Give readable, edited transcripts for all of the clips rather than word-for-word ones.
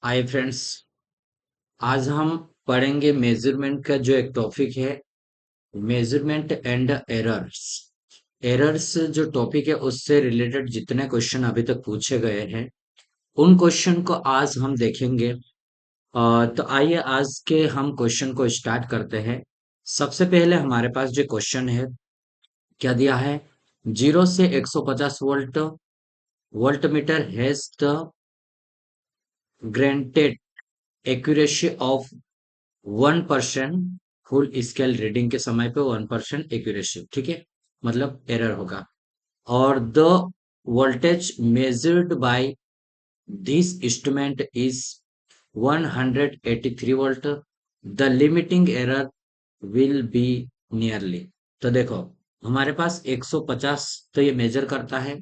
Hi friends. आज हम पढ़ेंगे मेजरमेंट का जो एक टॉपिक है, मेजरमेंट एंड एरर्स। एरर्स जो टॉपिक है उससे रिलेटेड जितने क्वेश्चन अभी तक पूछे गए हैं उन क्वेश्चन को आज हम देखेंगे। तो आइए आज के हम क्वेश्चन को स्टार्ट करते हैं। सबसे पहले हमारे पास जो क्वेश्चन है, क्या दिया है? 0 से 150 volt voltmeter has the granted accuracy of 1% full scale reading के समय पे 1% एक्यूरेसी, ठीक है, मतलब एरर होगा। और the voltage measured by this instrument is 183 volt. The limiting error will be nearly. तो देखो, हमारे पास 150 तो ये मेजर करता है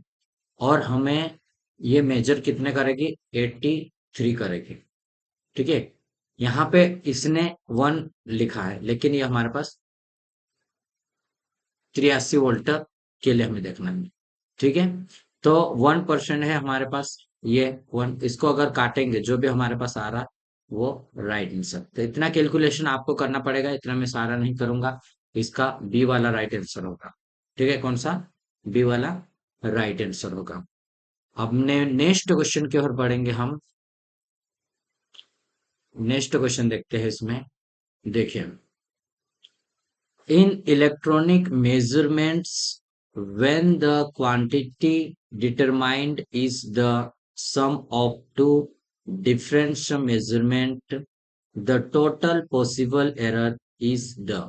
और हमें ये मेजर कितने करेगी? 83 करेगी, ठीक है। यहाँ पे इसने 1 लिखा है लेकिन ये हमारे पास 83 वोल्ट के लिए हमें देखना है, ठीक है। तो 1% है हमारे पास, ये 1, इसको अगर काटेंगे जो भी हमारे पास आ रहा वो राइट आंसर। तो इतना कैलकुलेशन आपको करना पड़ेगा, इतना मैं सारा नहीं करूंगा। इसका बी वाला राइट आंसर होगा, ठीक है। कौन सा? बी वाला राइट आंसर होगा। अब नेक्स्ट क्वेश्चन की ओर बढ़ेंगे हम। नेक्स्ट क्वेश्चन देखते हैं इसमें। देखिए, in electronic measurements, when the quantity determined is the sum of two different measurement, the total possible error is the।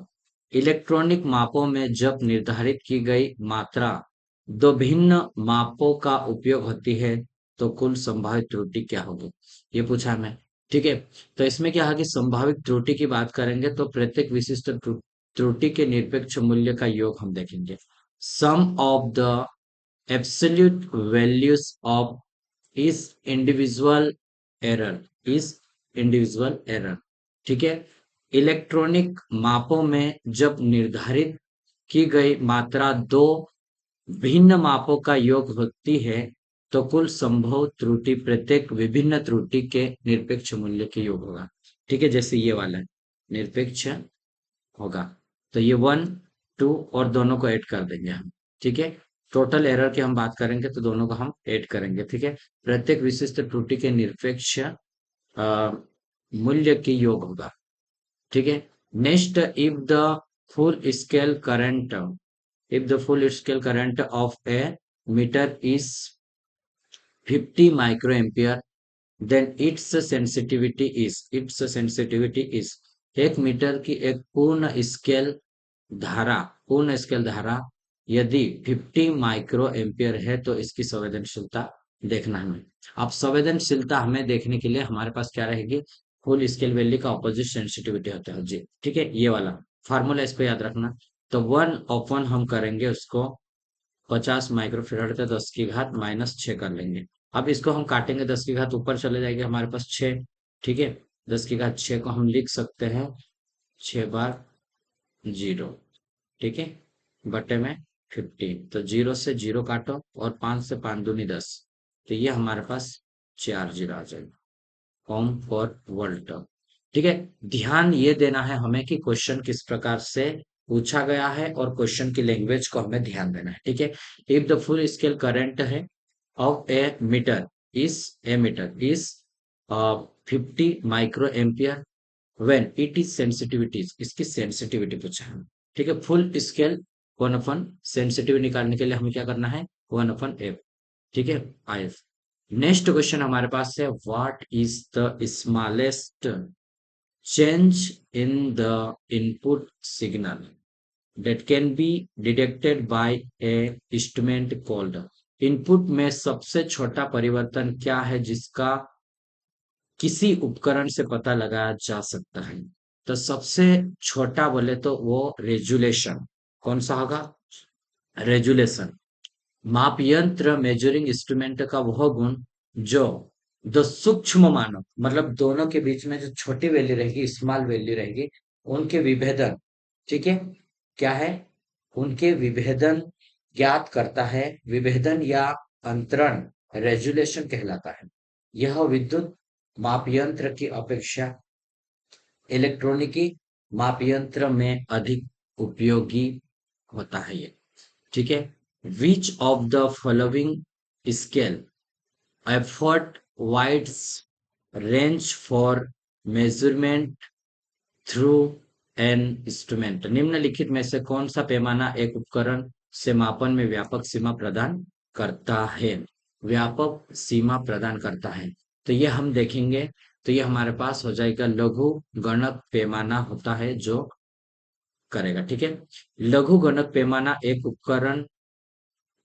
Electronic मापों में जब निर्धारित की गई मात्रा दो भिन्न मापों का उपयोग होती है तो कुल संभावित त्रुटि क्या होगी, ये पूछा हमें, ठीक है। तो इसमें क्या है कि संभावित त्रुटि की बात करेंगे तो प्रत्येक विशिष्ट त्रुटि के निरपेक्ष मूल्य का योग हम देखेंगे। Sum of the absolute values of is individual error is individual error, ठीक है। इलेक्ट्रॉनिक मापों में जब निर्धारित की गई मात्रा दो भिन्न मापों का योग होती है तो कुल संभव त्रुटि प्रत्येक विभिन्न त्रुटि के निरपेक्ष मूल्य के योग होगा, ठीक है। जैसे ये वाला है, निरपेक्ष होगा। तो ये 1 2 और दोनों को ऐड कर देंगे हम, ठीक है। टोटल एरर की हम बात करेंगे तो दोनों को हम ऐड करेंगे, ठीक है। प्रत्येक विशिष्ट त्रुटि के निरपेक्ष मूल्य की योग होगा, ठीक है। Next, if the full scale current if the full scale current of a meter is 50 microampere, then its sensitivity is एक मीटर की एक पूर्ण स्केल धारा यदि 50 माइक्रो एम्पियर है तो इसकी संवेदनशीलता देखना हमें। अब संवेदनशीलता हमें देखने के लिए हमारे पास क्या रहेगी? फुल स्केल वैल्यू का ऑपोजिट सेंसिटिविटी होता है जी, ठीक है। ये वाला फार्मूला इसको याद रखना। तो 1/, हम करेंगे उसको 50 माइक्रोफेराड का 10 की घात -6 कर लेंगे। अब इसको हम काटेंगे, 10 की घात ऊपर चले जाएगी, हमारे पास 6, ठीक है। 10 की घात 6 को हम लिख सकते हैं 6 बार 0, ठीक है, बटे में 15। तो 0 से 0 काटो और 5 से 5 दूनी 10, तो ये हमारे पास 4 जीरो आ जाएगा, ओम फॉर वोल्ट, ठीक है। ध्यान ये देना है हमें कि क्वेश्चन किस प्रकार से पूछा गया है और क्वेश्चन की लैंग्वेज को हमें ध्यान देना है, ठीक है। If the full scale current है of a meter is 50 micro ampere when it is sensitivities, इसकी सेंसिटिविटी पूछा है, ठीक है। फुल स्केल 1/, सेंसिटिव निकालने के लिए हमें क्या करना है? 1/f, ठीक है, IF। नेक्स्ट क्वेश्चन हमारे पास है, what is the smallest change in the input signal that can be detected by a instrument called। Input में सबसे छोटा परिवर्तन क्या है जिसका किसी उपकरण से पता लगाया जा सकता है? तो सबसे छोटा बोले तो वो रेजुलेशन। कौन सा होगा? रेजुलेशन। माप यंत्र मेजरिंग इंस्ट्रूमेंट का वह गुण जो दो सूक्ष्म मानों, मतलब दोनों के बीच में जो छोटी वैल्यू रहेगी, स्मॉल वैल्यू रहेगी, उनके विभेदन, ठीक है, क्या है? उनके विभेदन ज्ञात करता है। विभेदन या अंतरण रेजुलेशन कहलाता है। यह विद्युत माप यंत्र की अपेक्षा इलेक्ट्रॉनिकी माप यंत्र में अधिक उपयोगी होता है ये। ठीक है। विच of the following scale effort wides range for measurement through an instrument. निम्नलिखित में से कौन सा पैमाना एक उपकरण से मापन में व्यापक सीमा प्रदान करता है? व्यापक सीमा प्रदान करता है, तो ये हम देखेंगे। तो ये हमारे पास हो जाएगा लघु गणक पैमाना होता है जो करेगा। ठीक है। लघु गणक पैमाना एक उपकरण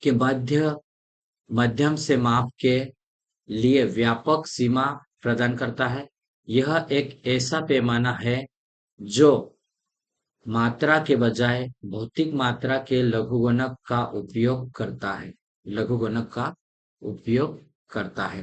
के माध्यम से माप के लिए व्यापक सीमा प्रदान करता है। यह एक ऐसा पैमाना है जो मात्रा के बजाय भौतिक मात्रा के लघुगणक का उपयोग करता है। लघुगणक का उपयोग करता है।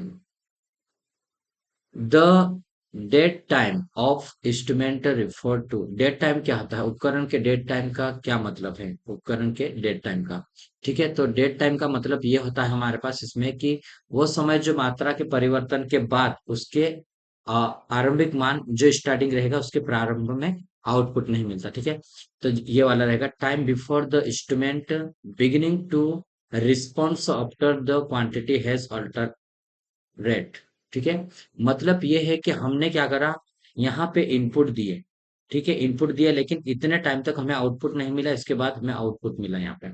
The dead time of instrument refer to. Dead time क्या होता है? उपकरण के डेड टाइम का क्या मतलब है? उपकरण के डेड टाइम का। ठीक है। तो डेड टाइम का मतलब ये होता है हमारे पास इसमें कि वो समय जो मात्रा के परिवर्तन के बाद उसके आरंभिक मान जो स्टार्टिंग रहेगा उसके प्रारंभ में आउटपुट नहीं मिलता। ठीक है। तो ये वाला रहेगा time before the instrument beginning to response after the quantity has altered. ठीक है। मतलब ये है कि हमने क्या करा, यहाँ पे इनपुट दिए। ठीक है। इनपुट दिया लेकिन इतने टाइम तक हमें आउटपुट नहीं मिला, इसके बाद हमें आउटपुट मिला यहाँ पे।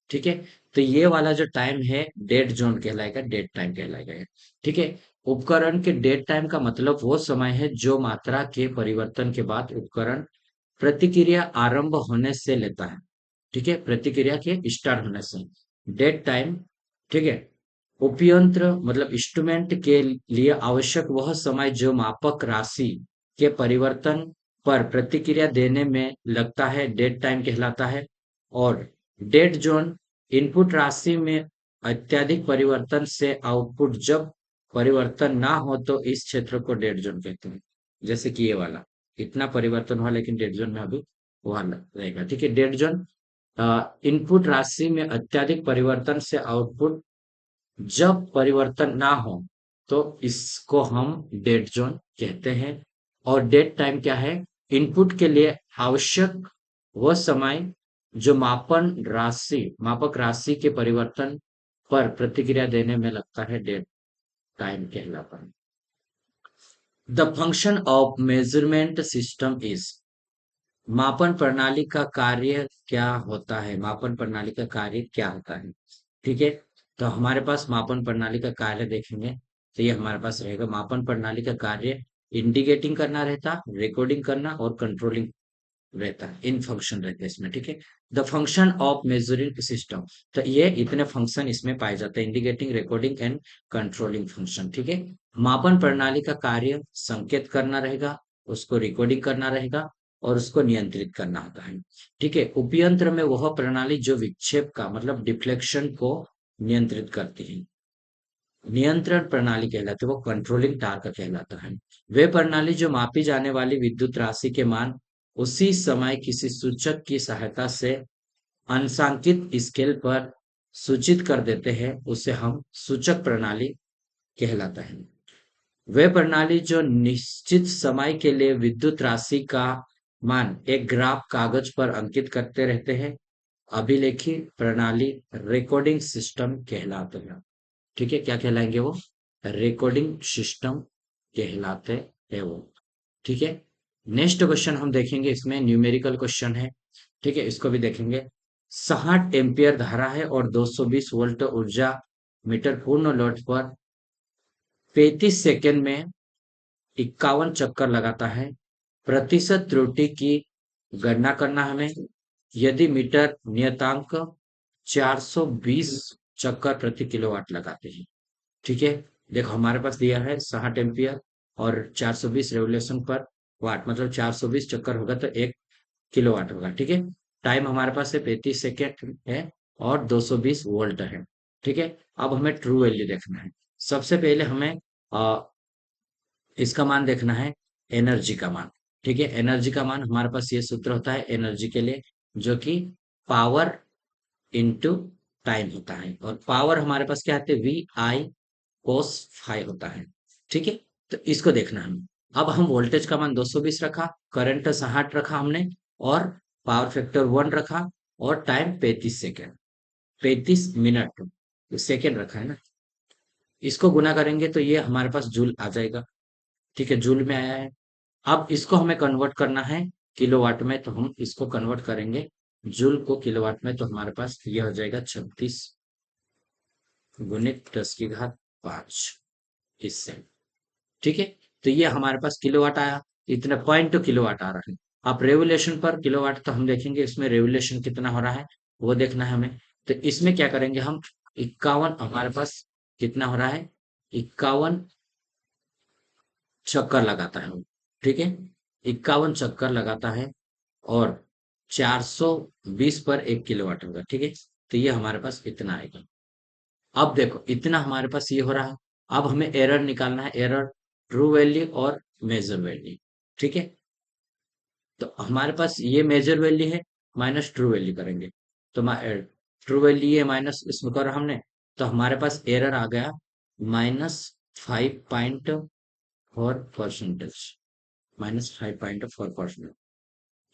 ठीक है। तो ये वाला जो टाइम है डेड जोन कहलाएगा, डेड टाइम कहलाएगा ये। ठीक है। उपकरण के डेड टाइम का मतलब वो समय है जो मात्रा के परिवर्तन के बाद उपकरण प्रतिक्रिया आरंभ होने से लेता है। ठीक है। प्रतिक्रिया के स्टार्ट होने से डेड टाइम। ठीक है। उपयंत्र मतलब इंस्ट्रूमेंट के लिए आवश्यक वह समय जो मापक राशि के परिवर्तन पर प्रतिक्रिया देने में लगता है डेड टाइम कहलाता है। और डेड जोन इनपुट राशि में अत्यधिक परिवर्तन से आउटपुट जब परिवर्तन ना हो तो इस क्षेत्र को डेड जोन कहते हैं। जैसे कि ये वाला इतना परिवर्तन हुआ लेकिन डेड जोन में अभी वहां रहेगा। ठीक है। डेड जोन इनपुट राशि में अत्यधिक परिवर्तन से आउटपुट जब परिवर्तन ना हो तो इसको हम डेड जोन कहते हैं। और डेड टाइम क्या है? इनपुट के लिए आवश्यक वह समय जो मापक राशि के परिवर्तन पर प्रतिक्रिया देने में लगता है, डेड टाइम कहलाता है। The function of measurement system is. मापन प्रणाली का कार्य क्या होता है? मापन प्रणाली का कार्य क्या होता है? ठीक है। तो हमारे पास मापन प्रणाली का कार्य देखेंगे तो ये हमारे पास रहेगा। मापन प्रणाली का कार्य इंडिकेटिंग करना रहता, रिकॉर्डिंग करना और कंट्रोलिंग रहता है। इन फंक्शन रहते हैं इसमें। ठीक है। The function of measuring system, तो ये इतने फंक्शन इसमें पाए जाते हैं, indicating, recording and controlling function. ठीक है। मापन प्रणाली का कार्य संकेत करना रहेगा, उसको रिकॉर्डिंग करना रहेगा और उसको नियंत्रित करना होता है। ठीक है। उपयंत्र में वह प्रणाली जो विक्षेप का मतलब डिफ्लेक्शन को नियंत्रित करती है, नियंत्रण प्रणाली कहलाती है, वो कंट्रोलिंग टार्क कहलाता है। वे प्रणाली जो मापी जाने वाली विद्युत राशि के मान उसी समय किसी सूचक की सहायता से अंशांकित स्केल पर सूचित कर देते हैं, उसे हम सूचक प्रणाली कहलाता है। वे प्रणाली जो निश्चित समय के लिए विद्युत राशि का मान एक ग्राफ कागज पर अंकित करते रहते हैं, अभिलेखी प्रणाली रिकॉर्डिंग सिस्टम कहलाते हैं। ठीक है। क्या कहलाएंगे वो? रिकॉर्डिंग सिस्टम कहलाते हैं वो। ठीक है। नेक्स्ट क्वेश्चन हम देखेंगे, इसमें न्यूमेरिकल क्वेश्चन है। ठीक है। इसको भी देखेंगे। 60 एम्पियर धारा है और 220 वोल्ट ऊर्जा मीटर पूर्ण लोड पर 35 सेकेंड में 51 चक्कर लगाता है। प्रतिशत त्रुटि की गणना करना हमें। यदि मीटर नियतांक 420 चक्कर प्रति किलोवाट लगाते हैं। ठीक है। देखो हमारे पास दिया है 60 एम्पियर और 420 रेवोल्यूशन पर वाट, मतलब 420 चक्कर होगा तो 1 किलोवाट होगा। ठीक है। टाइम हमारे पास है 35 सेकेंड है और 220 वोल्ट है। ठीक है। अब हमें ट्रू वैल्यू देखना है। सबसे पहले हमें इसका मान देखना है, एनर्जी का मान। ठीक है। एनर्जी का मान हमारे पास ये सूत्र होता है एनर्जी के लिए, जो कि पावर इंटू टाइम होता है। और पावर हमारे पास क्या आते हैं? वी आई कोस फाई होता है। ठीक है। तो इसको देखना है हमें। अब हम वोल्टेज का मान 220 रखा, करंट 60 रखा हमने, और पावर फैक्टर 1 रखा, और टाइम 35 सेकेंड, 35 मिनट, सेकेंड रखा है ना। इसको गुना करेंगे तो ये हमारे पास जूल आ जाएगा। ठीक है, जूल में आया है। अब इसको हमें कन्वर्ट करना है किलोवाट में, तो हम इसको कन्वर्ट करेंगे जूल को किलोवाट में, तो हमारे पास ये हो जाएगा 36 गुणित 10 की घात 5, इससे। ठीक है, तो ये हमारे पास किलोवाट आया, इतना 0.2 किलोवाट आ रहा है। अब रेवोल्यूशन पर किलोवाट तो हम देखेंगे इसमें रेवोल्यूशन कितना हो रहा है, वो देखना है हमें। तो इसमें क्या करेंगे हम, 51 हमारे पास कितना हो रहा है, 51 चक्कर लगाता है वो। ठीक है, 51 चक्कर लगाता है, और 420 पर 1 किलोवाट होगा। ठीक है, तो ये हमारे पास इतना आएगा। अब देखो इतना हमारे पास ये हो रहा है। अब हमें एरर निकालना है, एरर ट्रू वैल्यू और मेजर वैल्यू। ठीक है, तो हमारे पास ये मेजर वैल्यू है, माइनस ट्रू वैल्यू करेंगे। तो ट्रू वैल्यू ये माइनस इसमें करा हमने, तो हमारे पास एरर आ गया -5.4%, -5.4%।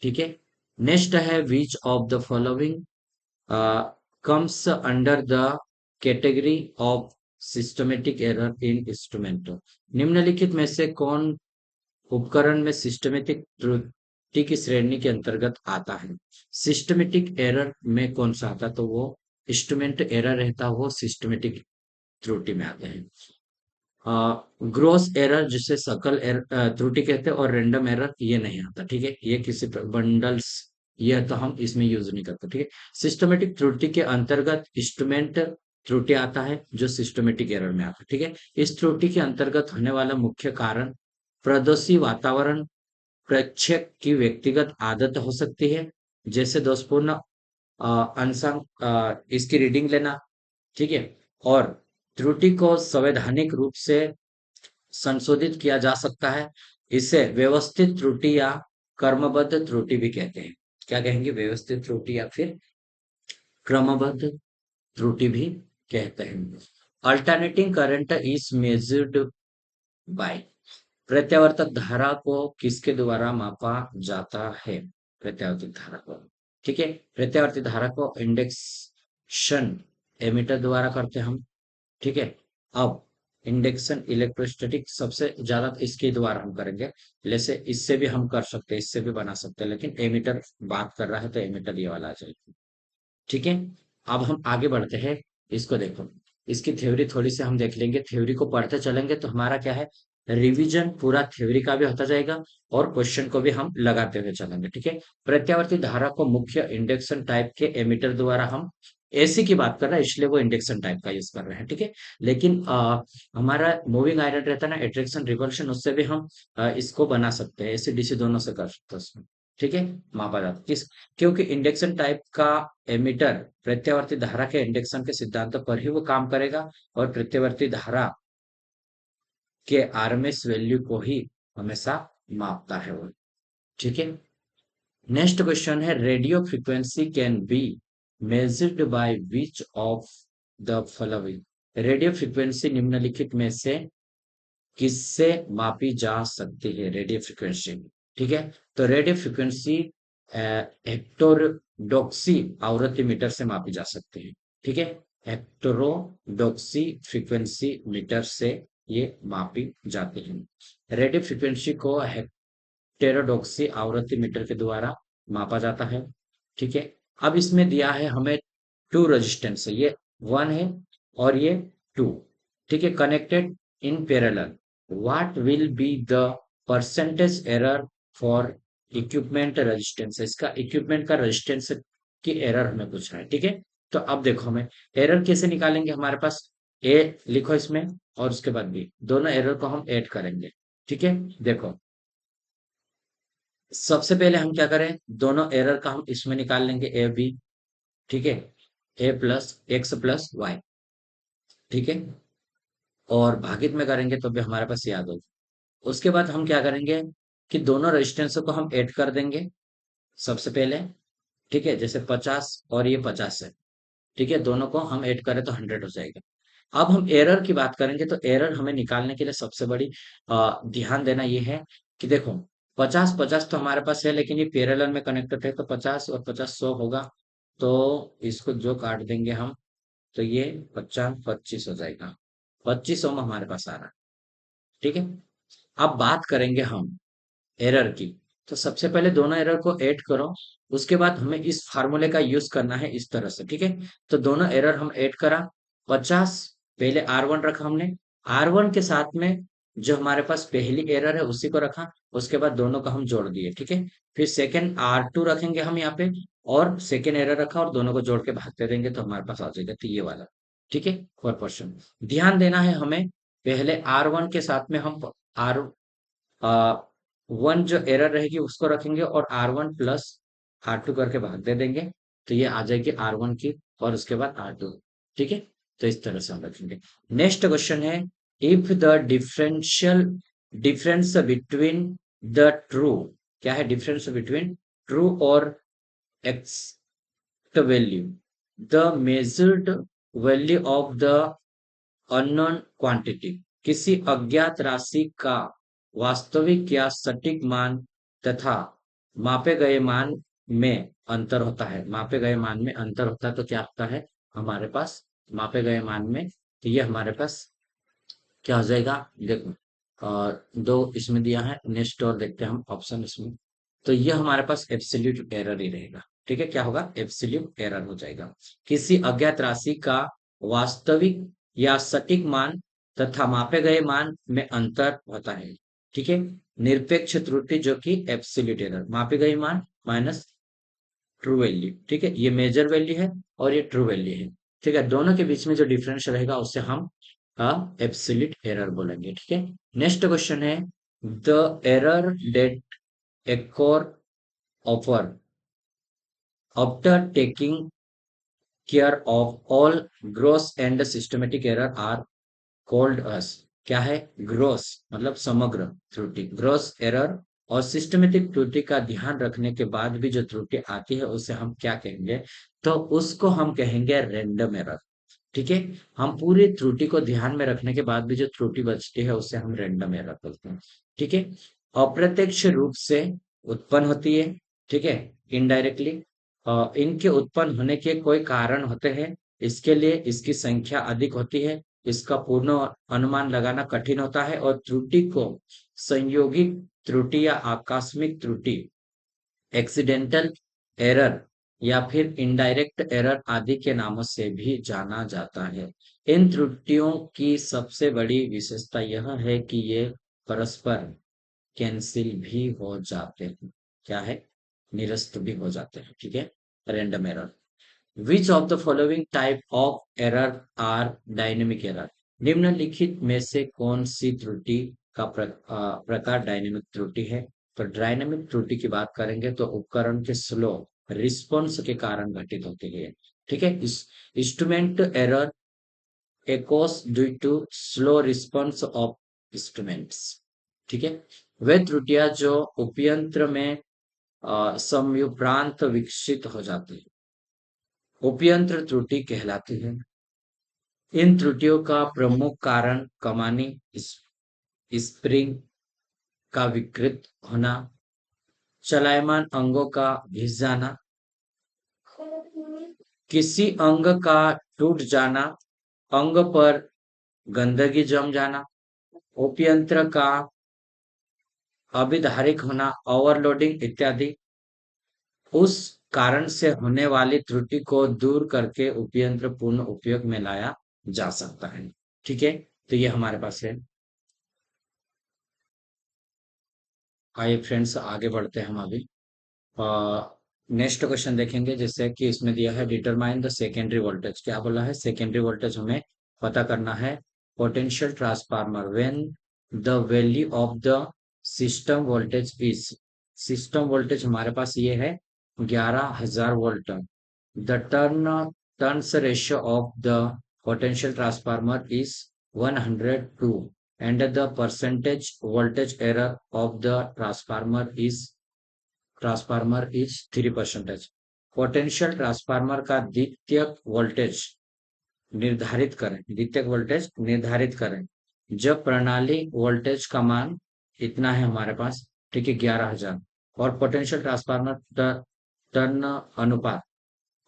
ठीक है, नेक्स्ट है विच of the following comes under the category of systematic error in instrument। निम्नलिखित में से कौन उपकरण में सिस्टमेटिक त्रुटि की श्रेणी के अंतर्गत आता है। सिस्टमेटिक एरर में कौन सा आता है, तो वो इंस्ट्रूमेंट एरर रहता है, वो सिस्टमेटिक त्रुटि में आते हैं। ग्रोस एरर जिसे सकल त्रुटि कहते हैं, और रैंडम एरर ये नहीं आता। ठीक है, ये किसी बंडल्स, ये तो हम इसमें यूज नहीं करते। ठीक है, सिस्टमेटिक त्रुटि के अंतर्गत इंस्ट्रूमेंट त्रुटि आता है, जो सिस्टमेटिक एरर में आता है। ठीक है, इस त्रुटि के अंतर्गत होने वाला मुख्य कारण प्रदोषी वातावरण, प्रेक्षक की व्यक्तिगत आदत हो सकती है, जैसे दोषपूर्ण अंशांक इसकी रीडिंग लेना। ठीक है, और त्रुटि को संवैधानिक रूप से संशोधित किया जा सकता है। इसे व्यवस्थित त्रुटि या क्रमबद्ध त्रुटि भी कहते हैं। क्या कहेंगे, व्यवस्थित त्रुटि या फिर क्रमबद्ध त्रुटि भी कहते हैं। Alternating current is measured by, प्रत्यावर्तक धारा को किसके द्वारा मापा जाता है, प्रत्यावर्तित धारा को। ठीक है, प्रत्यावर्तित धारा को इंडेक्शन एमीटर द्वारा करते हैं हम। ठीक है, अब इंडक्शन इलेक्ट्रोस्टैटिक सबसे ज्यादा तो इसके द्वारा हम करेंगे, जैसे इससे भी हम कर सकते हैं, इससे भी बना सकते हैं, लेकिन एमीटर बात कर रहा है तो एमीटर ये वाला आ जाएगा। ठीक है, अब हम आगे बढ़ते हैं। इसको देखो, इसकी थ्योरी थोड़ी सी हम देख लेंगे, थ्योरी को पढ़ते चलेंगे तो हमारा क्या है, रिवीजन पूरा थ्योरी का भी होता जाएगा, और क्वेश्चन को भी हम लगाते हुए चलेंगे। ठीक है, प्रत्यावर्ती धारा को मुख्य इंडक्शन टाइप के एमीटर द्वारा हम, एसी की बात कर रहे हैं इसलिए वो इंडक्शन टाइप का यूज कर रहे हैं। ठीक है, लेकिन हमारा मूविंग आयरन रहता है ना, अट्रैक्शन रिपल्शन, उससे भी हम इसको बना सकते हैं, एसी डीसी दोनों से कर सकते हैं उसमें। ठीक है, मापा जाता है किस, क्योंकि इंडक्शन टाइप का एमीटर प्रत्यावर्ती धारा के इंडक्शन के सिद्धांत पर ही वो काम करेगा, और प्रत्यावर्ती धारा के आरएमएस वैल्यू को ही हमेशा मापता है वो। ठीक है, नेक्स्ट क्वेश्चन है, radio frequency can be measured by which of the following. Radio frequency निम्नलिखित में से किससे मापी जा सकती है, रेडियो फ्रीक्वेंसी। ठीक है, तो रेडियो फ्रीक्वेंसी हेक्टोरोडॉक्सी आवृत्ति मीटर से मापी जा सकती है। ठीक है, हेक्टोरोडॉक्सी फ्रीक्वेंसी मीटर से ये मापी जाती है। रेडियो फ्रीक्वेंसी को हेक्टेरोडॉक्सी आवृत्ति मीटर के द्वारा मापा जाता है। ठीक है, अब इसमें दिया है हमें टू रेजिस्टेंस है, ये 1 है और ये 2। ठीक है, connected in parallel, what will be the percentage error for equipment resistance. इसका इक्विपमेंट का रेजिस्टेंस की एरर हमें पूछा है। ठीक है, तो अब देखो हमें एरर कैसे निकालेंगे, हमारे पास ए लिखो इसमें, और उसके बाद बी, दोनों एरर को हम ऐड करेंगे। ठीक है, देखो सबसे पहले हम क्या करें, दोनों एरर का हम इसमें निकाल लेंगे, ए बी। ठीक है, A plus X plus Y. ठीक है, और भागित में करेंगे तो भी हमारे पास याद होगा। उसके बाद हम क्या करेंगे कि दोनों रेजिस्टेंस को हम ऐड कर देंगे सबसे पहले। ठीक है, जैसे 50 और ये 50 है। ठीक है, दोनों को हम ऐड करें तो 100 हो जाएगा। अब हम एरर की बात करेंगे तो एरर हमें निकालने के लिए सबसे बड़ी ध्यान देना ये है कि देखो 50-50 तो हमारे पास है, लेकिन ये पैरेलल में कनेक्टेड है तो 50 और 50 100 होगा। तो इसको जो काट देंगे हम, तो ये 50-25 हो जाएगा। 25 ओम हमारे पास आ रहा है। ठीक है। अब बात करेंगे हम एरर की। तो सबसे पहले दोनों एरर को ऐड करो, उसके बाद हमें इस फार्मूले का यूज करना है इस तरह से। ठीक है। तो दोनों एरर हम ऐड करा, 50 पहले R1 रखा हमने, R1 के साथ में जो हमारे पास पहली एरर है उसी को रखा, उसके बाद दोनों को हम जोड़ दिए। ठीक है। फिर सेकेंड R2 रखेंगे हम यहाँ पे, और सेकेंड एरर रखा और दोनों को जोड़ के भागते देंगे तो हमारे पास आ जाएगा, तो ये वाला। ठीक है। फॉर क्वेश्चन ध्यान देना है हमें, पहले R1 के साथ में हम आर वन जो एरर रहेगी उसको रखेंगे और R1 प्लस R2 करके भाग दे देंगे, तो ये आ जाएगी R1 की, और उसके बाद R2। ठीक है। तो इस तरह से हम रखेंगे। नेक्स्ट क्वेश्चन है, if the differential difference between the true, क्या है डिफरेंस बिटवीन ट्रू और x value, the measured value of the unknown quantity, किसी अज्ञात राशि का वास्तविक या सटीक मान तथा मापे गए मान में अंतर होता है। मापे गए मान में अंतर होता है तो क्या होता है हमारे पास, मापे गए मान में, तो ये हमारे पास क्या हो जाएगा, देखो दो इसमें दिया है, नेक्स्ट और देखते हैं हम ऑप्शन इसमें। तो ये हमारे पास एब्सोल्यूट एरर ही रहेगा। ठीक है। क्या होगा, एब्सोल्यूट एरर हो जाएगा। किसी अज्ञात राशि का वास्तविक या सटीक मान तथा मापे गए मान में अंतर होता है। ठीक है। निरपेक्ष त्रुटि जो कि एब्सोल्यूट एरर, मापे गए मान माइनस ट्रू वैल्यू। ठीक है। ये मेजर वैल्यू है और ये ट्रू वैल्यू है। ठीक है। दोनों के बीच में जो डिफरेंस रहेगा उससे हम एब्सोल्यूट एरर बोलेंगे। ठीक है। नेक्स्ट क्वेश्चन है, the error that occur offer after taking care of all gross and systematic error are called as, क्या है ग्रोस मतलब समग्र त्रुटि, ग्रोस एरर, और सिस्टमेटिक त्रुटि का ध्यान रखने के बाद भी जो त्रुटि आती है उसे हम क्या कहेंगे, तो उसको हम कहेंगे रैंडम एरर। ठीक है। हम पूरी त्रुटि को ध्यान में रखने के बाद भी जो त्रुटि बचती है उसे हम रैंडम एरर बोलते हैं। ठीक है। अप्रत्यक्ष रूप से उत्पन्न होती है। ठीक है। इनडायरेक्टली इनके उत्पन्न होने के कोई कारण होते हैं, इसके लिए इसकी संख्या अधिक होती है, इसका पूर्ण अनुमान लगाना कठिन होता है, और त्रुटि को संयोगिक त्रुटि या आकस्मिक त्रुटि, एक्सीडेंटल एरर, या फिर इनडायरेक्ट एरर आदि के नामों से भी जाना जाता है। इन त्रुटियों की सबसे बड़ी विशेषता यह है कि ये परस्पर कैंसिल भी हो जाते हैं। क्या है, निरस्त भी हो जाते हैं। ठीक है। Random error, which of the following type of error are dynamic error, निम्नलिखित में से कौन सी त्रुटि का प्रकार डायनेमिक त्रुटि है। तो डायनेमिक त्रुटि की बात करेंगे तो उपकरण के स्लो रिस्पॉन्स के कारण घटित होती है। ठीक है। Instrument error occurs due to slow response of instruments. ठीक है। वे त्रुटियां जो उपयंत्र में समयुप्रांत विकसित हो जाती है, उपयंत्र त्रुटि कहलाती है। इन त्रुटियों का प्रमुख कारण कमानी स्प्रिंग का विकृत होना, चलायमान अंगों का घिस जाना, किसी अंग का टूट जाना, अंग पर गंदगी जम जाना, उपयंत्र का अविधारिक होना, ओवरलोडिंग इत्यादि। उस कारण से होने वाली त्रुटि को दूर करके उपयंत्र पूर्ण उपयोग में लाया जा सकता है। ठीक है। तो ये हमारे पास है। आइए फ्रेंड्स आगे बढ़ते हैं हम अभी। नेक्स्ट क्वेश्चन देखेंगे, जैसे कि इसमें दिया है डिटरमाइन द सेकेंडरी वोल्टेज। क्या बोला है, सेकेंडरी वोल्टेज हमें पता करना है। Potential transformer when the value of the system voltage is, system voltage हमारे पास ये है 11,000 volt. The turns ratio of the potential transformer is 102 and the percentage voltage error of the transformer is 3%। Potential transformer का द्वितीयक voltage निर्धारित करें, द्वितीयक voltage निर्धारित करें जब प्रणाली वोल्टेज का मान इतना है हमारे पास, ठीक है, 11,000, और पोटेंशियल ट्रांसफार्मर टर्न अनुपात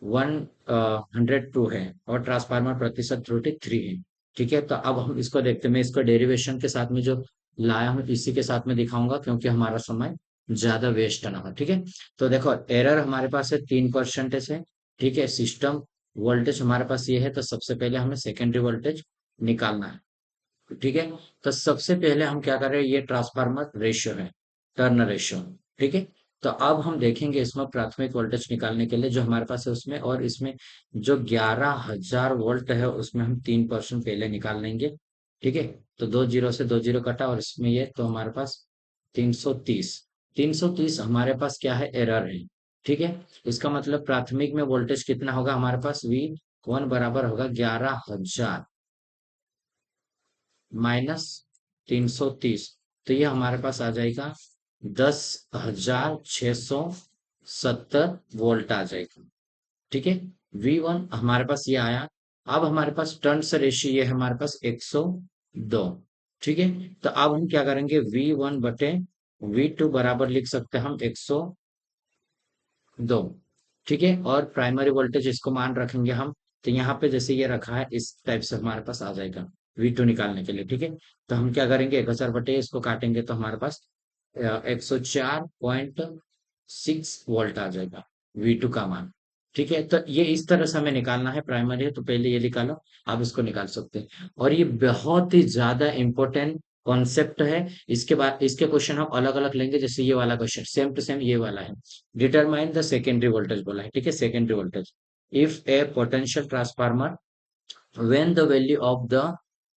102 है और ट्रांसफार्मर प्रतिशत त्रुटि 3 है। ठीक है, तो अब हम इसको देखते हैं। मैं इसको डेरिवेशन के साथ में जो लाया हूँ इसी के साथ में दिखाऊंगा, क्योंकि हमारा समय ज्यादा वेस्ट ना हो। ठीक है, तो देखो एरर हमारे पास है 3% है। ठीक है, सिस्टम वोल्टेज हमारे पास ये है, तो सबसे पहले हमें सेकेंडरी वोल्टेज निकालना है। ठीक है, तो सबसे पहले हम क्या कर रहे हैं, ये ट्रांसफार्मर रेशियो है, टर्न रेशियो। ठीक है, तो अब हम देखेंगे इसमें प्राथमिक वोल्टेज निकालने के लिए जो हमारे पास है उसमें, और इसमें जो 11,000 वोल्ट है उसमें हम 3% पहले निकाल लेंगे। ठीक है, तो 2 जीरो से 2 जीरो कटा और इसमें ये, तो हमारे पास 330। 330 हमारे पास क्या है, एरर है। ठीक है, इसका मतलब प्राथमिक में वोल्टेज कितना होगा हमारे पास, V1 बराबर होगा 11,000 माइनस 330, तो ये हमारे पास आ जाएगा 10,670 वोल्ट आ जाएगा। ठीक है, V1 हमारे पास ये आया। अब हमारे पास टर्न्स रेशियो ये है हमारे पास 102। ठीक है, तो अब हम क्या करेंगे, V1 बटे V2 बराबर लिख सकते हैं हम 102। ठीक है, और प्राइमरी वोल्टेज इसको मान रखेंगे हम, तो यहाँ पे जैसे ये रखा है इस टाइप से हमारे पास आ जाएगा V2 निकालने के लिए। ठीक है, तो हम क्या करेंगे, 1,000 बटे इसको काटेंगे तो हमारे पास 104.6 वोल्ट आ जाएगा V2 का मान। ठीक है, तो ये इस तरह से हमें निकालना है, प्राइमरी है तो पहले ये निकालो, आप इसको निकाल सकते हैं। और ये बहुत ही ज्यादा इंपॉर्टेंट कॉन्सेप्ट है। इसके बाद इसके क्वेश्चन हम अलग अलग लेंगे, जैसे ये वाला क्वेश्चन सेम टू सेम ये वाला है। डिटरमाइन द सेकेंडरी वोल्टेज बोला है। ठीक है, secondary voltage, if A potential transformer when the value of the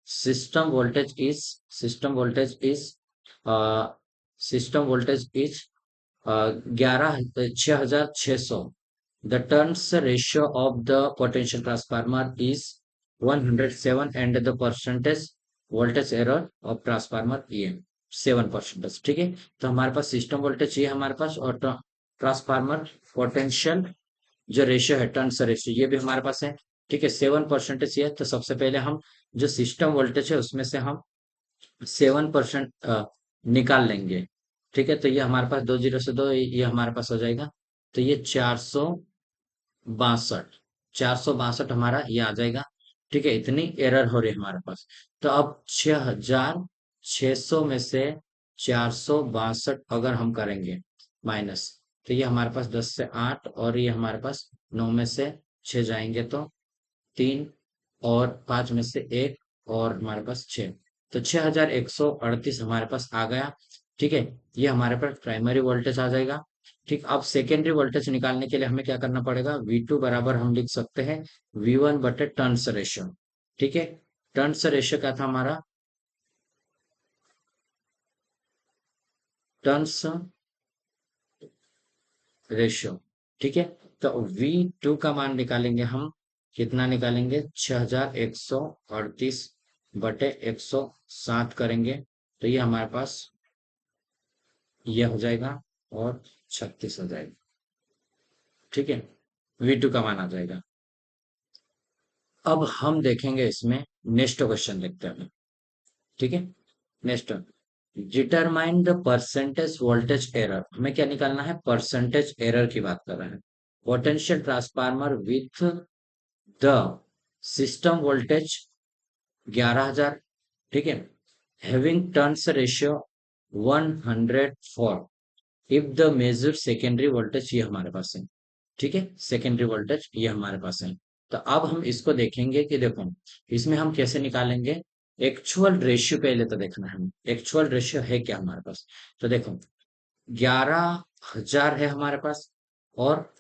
system voltage is system voltage is uh, system voltage is 6,600, the turns ratio of the potential transformer is 107 and the percentage voltage error of transformer EM 7%। ठीक है, तो हमारे पास system voltage ये हमारे पास, और transformer potential जो ratio है, turns ratio ये भी हमारे पास है। ठीक है, 7% है, तो सबसे पहले हम जो सिस्टम वोल्टेज है उसमें से हम 7% निकाल लेंगे। ठीक है, तो ये हमारे पास 2 जीरो से 2, ये हमारे पास हो जाएगा, तो ये 462, 462 हमारा ये आ जाएगा। ठीक है, इतनी एरर हो रही है हमारे पास। तो अब 6,600 में से 462 अगर हम करेंगे माइनस, तो ये हमारे पास 10 से 8, और ये हमारे पास 9 में से 6 जाएंगे तो 3, और 5 में से 1, और हमारे पास 6, तो 6,138 हमारे पास आ गया। ठीक है, ये हमारे पास प्राइमरी वोल्टेज आ जाएगा। ठीक, अब सेकेंडरी वोल्टेज निकालने के लिए हमें क्या करना पड़ेगा, V2 बराबर हम लिख सकते हैं V1 बटे टर्न्स रेशियो। ठीक है, टर्न्स रेशियो क्या था हमारा, टर्न्स रेशियो। ठीक है, तो V2 का मान निकालेंगे हम, कितना निकालेंगे, 6,138 बटे 107 करेंगे, तो ये हमारे पास ये हो जाएगा, और 36 हो जाएगा। ठीक है, V2 का मान आ जाएगा। अब हम देखेंगे इसमें नेक्स्ट क्वेश्चन देखते हैं। ठीक है, next, determine the percentage voltage error, हमें क्या निकालना है, परसेंटेज एरर की बात कर रहे हैं। Potential transformer with the system voltage 11,000। ठीक है, having turns ratio 104, if the measure secondary voltage ये हमारे पास है। ठीक है, सेकेंडरी वोल्टेज ये हमारे पास है। तो अब हम इसको देखेंगे कि देखो इसमें हम कैसे निकालेंगे, एक्चुअल रेशियो पहले तो देखना है, एक्चुअल रेशियो है क्या हमारे पास। तो देखो 11,000 है हमारे पास, और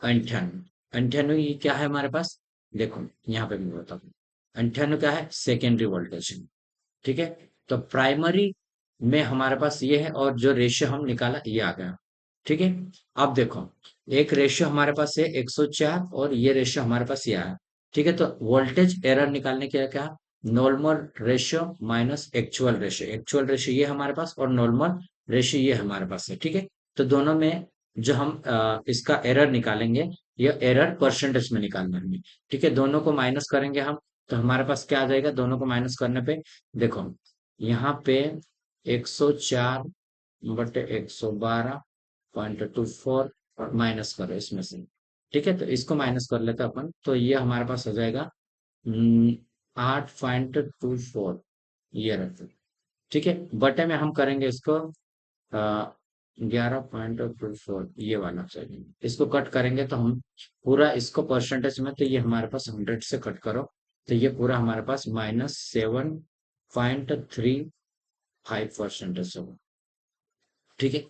98, 98 ये क्या है हमारे पास, देखो यहाँ पे मैं बताता हूँ, 98 क्या है, सेकेंडरी वोल्टेज है। ठीक है, तो प्राइमरी में हमारे पास ये है, और जो रेशियो हम निकाला ये आ गया। ठीक है, अब देखो एक रेशियो हमारे पास है 104, और ये रेशियो हमारे पास ये आया। ठीक है, तो वोल्टेज एरर निकालने के लिए क्या, normal ratio minus actual ratio, actual ratio ये हमारे पास और नॉर्मल रेशियो ये हमारे पास है। ठीक है, तो दोनों में जो हम इसका एरर निकालेंगे, ये एरर परसेंटेज में निकालना है हमें। ठीक है, दोनों को माइनस करेंगे हम, तो हमारे पास क्या आ जाएगा, दोनों को माइनस करने पे देखो यहाँ पे 104 बटे 112.24 और माइनस करो इसमें से। ठीक है, तो इसको माइनस कर लेते हैं अपन, तो ये हमारे पास हो जाएगा 8.24, ये रखो। ठीक है, बटे में हम करेंगे इसको 11.24, ये वाला चाहिए, इसको कट करेंगे तो हम पूरा इसको परसेंटेज में, तो ये हमारे पास 100 से कट करो, तो ये पूरा हमारे पास -7.35% होगा। ठीक है,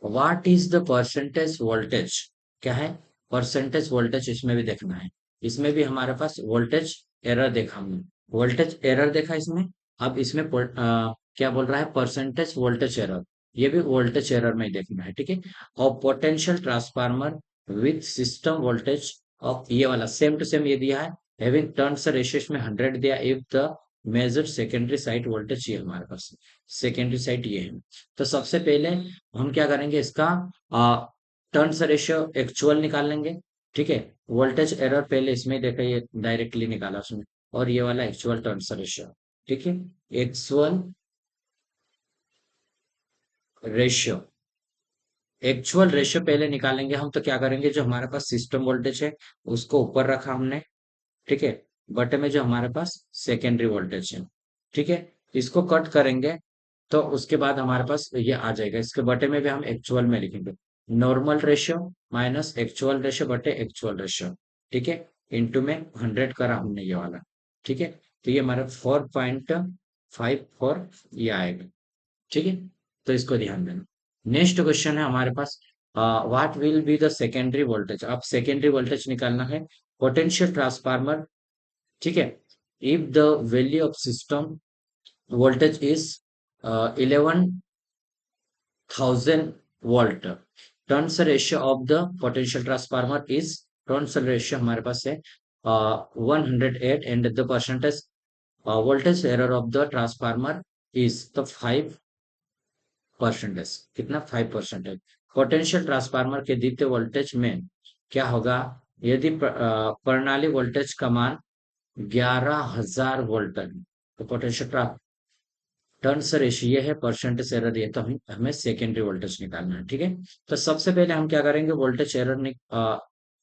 what is the percentage voltage, क्या है परसेंटेज वोल्टेज, इसमें भी देखना है। इसमें भी हमारे पास वोल्टेज एरर देखा हमने, वोल्टेज एरर देखा इसमें। अब इसमें क्या बोल रहा है, परसेंटेज वोल्टेज एरर, ये भी वोल्टेज एरर में ही देखना है। ठीक है, और potential transformer with system voltage of, ये वाला सेम टू सेम ये दिया है, हैविंग टर्न्स रेशियो में 100 दिया, if the measure secondary side voltage, ये हमारे पास सेकेंडरी साइड ये है। तो सबसे पहले हम क्या करेंगे, इसका टर्न्स रेशियो एक्चुअल निकाल लेंगे। ठीक है, वोल्टेज एरर पहले इसमें देखा, ये डायरेक्टली निकाला उसमें, और ये वाला एक्चुअल टर्न्स रेशियो। ठीक है, एक्चुअल रेशियो, एक्चुअल रेशियो पहले निकालेंगे हम, तो क्या करेंगे, जो हमारे पास सिस्टम वोल्टेज है उसको ऊपर रखा हमने। ठीक है, बटे में जो हमारे पास सेकेंडरी वोल्टेज है। ठीक है, इसको कट करेंगे तो उसके बाद हमारे पास ये आ जाएगा, इसके बटे में भी हम एक्चुअल में लिखेंगे, normal ratio minus actual ratio बटे एक्चुअल रेशियो। ठीक है, इंटू में 100 करा हमने ये वाला। ठीक है, तो ये हमारा 4.54 ये आएगा। ठीक है, तो इसको ध्यान देना। नेक्स्ट क्वेश्चन है हमारे पास, what will be the secondary voltage, अब सेकेंडरी वोल्टेज निकालना है, पोटेंशियल ट्रांसफार्मर। ठीक है, if the value of system voltage is 11,000 volt, turns ratio of the potential transformer is, turns ratio हमारे पास है 108, and the percentage voltage error of the transformer is the 5%, कितना 5%। Potential transformer के द्वितीय voltage में क्या होगा, यदि प्रणाली वोल्टेज का मान 11,000 वोल्ट है, तो पोटेंशियल टर्न्स रेशियो ये है, परसेंटेज एरर ये, तो हमें सेकेंडरी वोल्टेज निकालना है। ठीक है, तो सबसे पहले हम क्या करेंगे, वोल्टेज एरर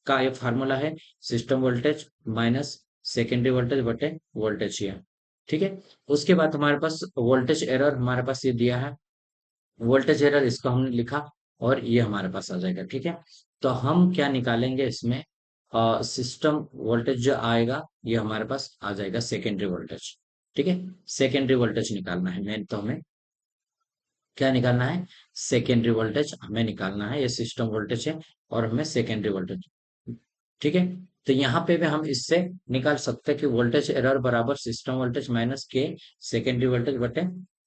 का ये फार्मूला है, system voltage minus secondary voltage बटे वोल्टेज ये। ठीक है, उसके बाद हमारे पास वोल्टेज एरर हमारे पास ये दिया है, वोल्टेज एरर इसको हमने लिखा, और ये हमारे पास आ जाएगा। ठीक है, तो हम क्या निकालेंगे इसमें, सिस्टम वोल्टेज जो आएगा ये हमारे पास आ जाएगा सेकेंडरी वोल्टेज। ठीक है, सेकेंडरी वोल्टेज निकालना है मेन, तो हमें क्या निकालना है, सेकेंडरी वोल्टेज हमें निकालना है, ये सिस्टम वोल्टेज है और हमें सेकेंडरी वोल्टेज। ठीक है, तो यहाँ पे भी हम इससे निकाल सकते हैं कि वोल्टेज एरर बराबर सिस्टम वोल्टेज माइनस के सेकेंडरी वोल्टेज बटे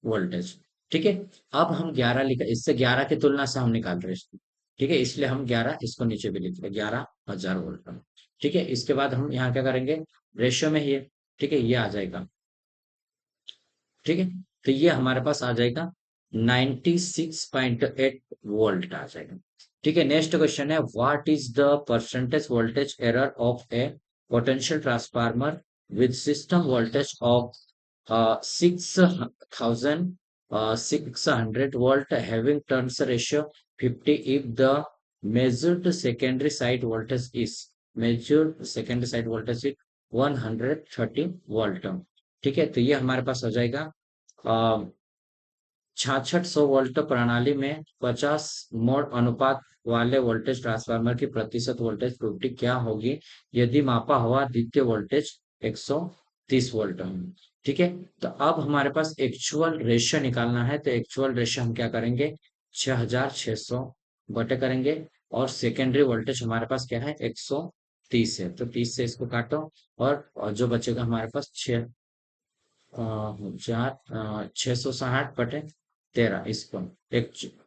वोल्टेज। ठीक है, अब हम 11 लिखा, इससे 11 की तुलना से हम निकाल रहे हैं। ठीक है, इसलिए हम 11 इसको नीचे भी लिख रहे हैं, 11,000 वोल्ट। ठीक है, इसके बाद हम यहाँ क्या करेंगे, रेशियो में ही, ठीक है, ये आ जाएगा। ठीक है, तो ये हमारे पास आ जाएगा 96.8 वोल्ट आ जाएगा। ठीक है, नेक्स्ट क्वेश्चन है, what is the percentage voltage error of A potential transformer with system voltage of 6,600 volt having turns ratio 50, if the measured secondary side voltage is, measured secondary side voltage is 130 volt. ठीक है, तो ये हमारे पास हो जाएगा 6600 volt प्रणाली में 50 मोड़ अनुपात वाले वोल्टेज ट्रांसफार्मर की प्रतिशत वोल्टेज 50 क्या होगी, यदि मापा हुआ द्वितीय वोल्टेज 130 वोल्ट हो। ठीक है, तो अब हमारे पास एक्चुअल रेशियो निकालना है, तो एक्चुअल रेशियो हम क्या करेंगे, 6600 बटे करेंगे, और सेकेंडरी वोल्टेज हमारे पास क्या है, 130 है, तो 30 से इसको काटो, और जो बचेगा हमारे पास 660 बटे 13, इसको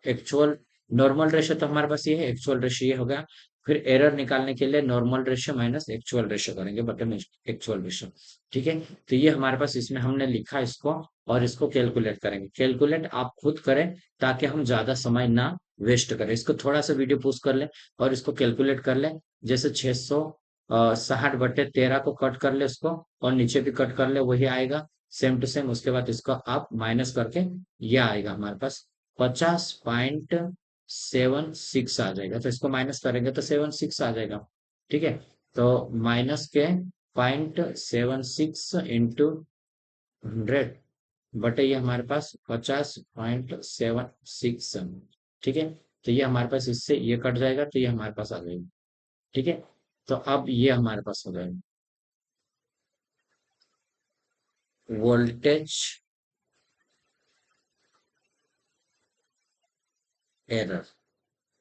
एक्चुअल नॉर्मल रेशियो तो हमारे पास ये है, एक्चुअल रेशियो ये हो गया फिर एरर निकालने के लिए normal ratio minus actual ratio करेंगे, बटे एक्चुअल रेशियो। ठीक है, तो ये हमारे पास इसमें हमने लिखा इसको, और इसको कैलकुलेट करेंगे। कैलकुलेट आप खुद करें ताकि हम ज्यादा समय ना वेस्ट करें। इसको थोड़ा सा वीडियो पोस्ट कर ले और इसको कैलकुलेट कर ले। जैसे 660/13 को कट कर ले उसको, और नीचे भी कट कर ले, वही आएगा सेम टू सेम। उसके बाद इसको आप माइनस करके ये आएगा हमारे पास 50.76 आ जाएगा। तो इसको माइनस करेंगे तो 76 आ जाएगा। ठीक है, तो माइनस के 0.76 इंटू 100 बटे ये हमारे पास 50.76। ठीक है, तो ये हमारे पास इससे ये कट जाएगा, तो ये हमारे पास आ जाएगा। ठीक है, तो अब ये हमारे पास हो जाएगा वोल्टेज एरर।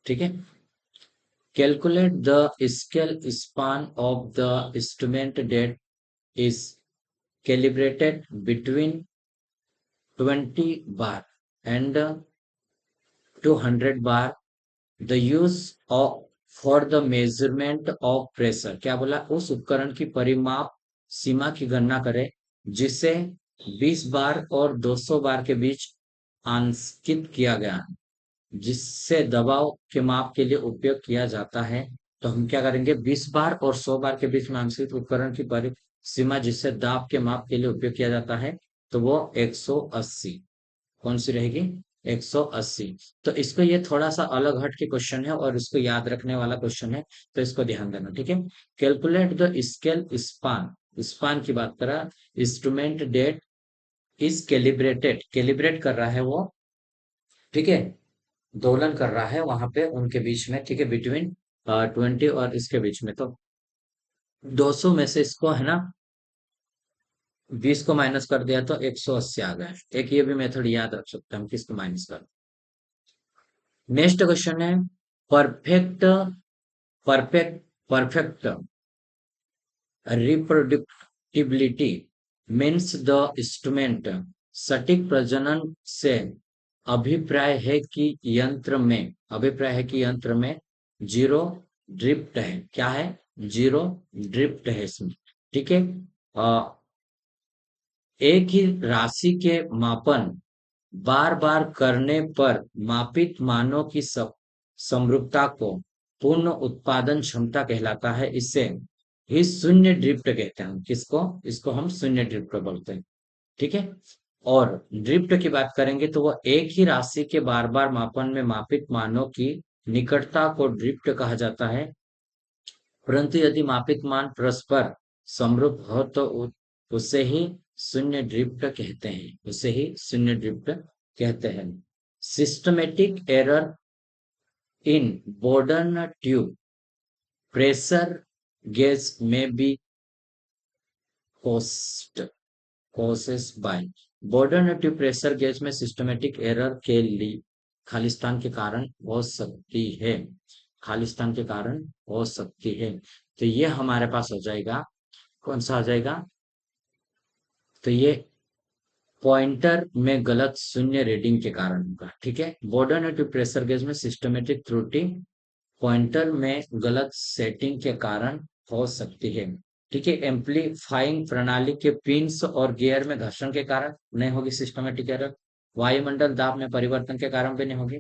ठीक है, calculate the scale span of the instrument that is calibrated between 20 bar and 200 bar. The use of for the measurement of pressure, क्या बोला, उस उपकरण की परिमाप सीमा की गणना करें जिसे 20 बार और 200 बार के बीच अंकित किया गया है, जिससे दबाव के माप के लिए उपयोग किया जाता है। तो हम क्या करेंगे, 20 बार और 100 बार के बीच में अंकित उपकरण की सीमा जिससे दाब के माप के लिए उपयोग किया जाता है, तो वो 180 कौन सी रहेगी, 180। तो इसको, ये थोड़ा सा अलग हट के क्वेश्चन है और इसको याद रखने वाला क्वेश्चन है, तो इसको ध्यान देना। ठीक है, calculate the scale span, span की बात करा, instrument that is calibrated, calibrate कर रहा है वो। ठीक है, दोलन कर रहा है वहां पे उनके बीच में। ठीक है, बिटवीन 20 और इसके बीच में। तो 200 में से इसको है ना 20 को माइनस कर दिया तो 180 आ गया। एक ये भी मेथड याद रख सकते हैं हम, किसको माइनस कर। नेक्स्ट क्वेश्चन है, perfect perfect perfect reproducibility means the instrument, सटीक प्रजनन से अभिप्राय है कि यंत्र में जीरो ड्रिफ्ट है। क्या है, जीरो ड्रिफ्ट है इसमें। ठीक है, एक ही राशि के मापन बार बार करने पर मापित मानों की समरूपता को पूर्ण उत्पादन क्षमता कहलाता है। इसे ही शून्य ड्रिफ्ट कहते हैं। किसको, इसको हम शून्य ड्रिफ्ट बोलते हैं। ठीक है, और ड्रिफ्ट की बात करेंगे तो वह एक ही राशि के बार बार मापन में मापित मानों की निकटता को ड्रिफ्ट कहा जाता है। परंतु यदि मापित मान परस्पर समरूप हो तो उसे ही शून्य ड्रिफ्ट कहते हैं, उसे ही शून्य ड्रिफ्ट कहते हैं। Systematic error in Bourdon tube pressure gauge में because causes by, Bourdon tube pressure gauge में सिस्टमेटिक एरर के लिए खालिस्तान के कारण हो सकती है, खालिस्तान के कारण हो सकती है। तो ये हमारे पास हो जाएगा, कौन सा आ जाएगा, तो ये पॉइंटर में गलत शून्य रीडिंग के कारण होगा। ठीक है, बोर्डन ट्यूब प्रेशर गेज में सिस्टमेटिक त्रुटि पॉइंटर में गलत सेटिंग के कारण हो सकती है। ठीक है, एम्पलीफाइंग प्रणाली के पिंस और गियर में घर्षण के कारण नहीं होगी सिस्टमेटिक एरर। वायुमंडल दाब में परिवर्तन के कारण भी नहीं होगी।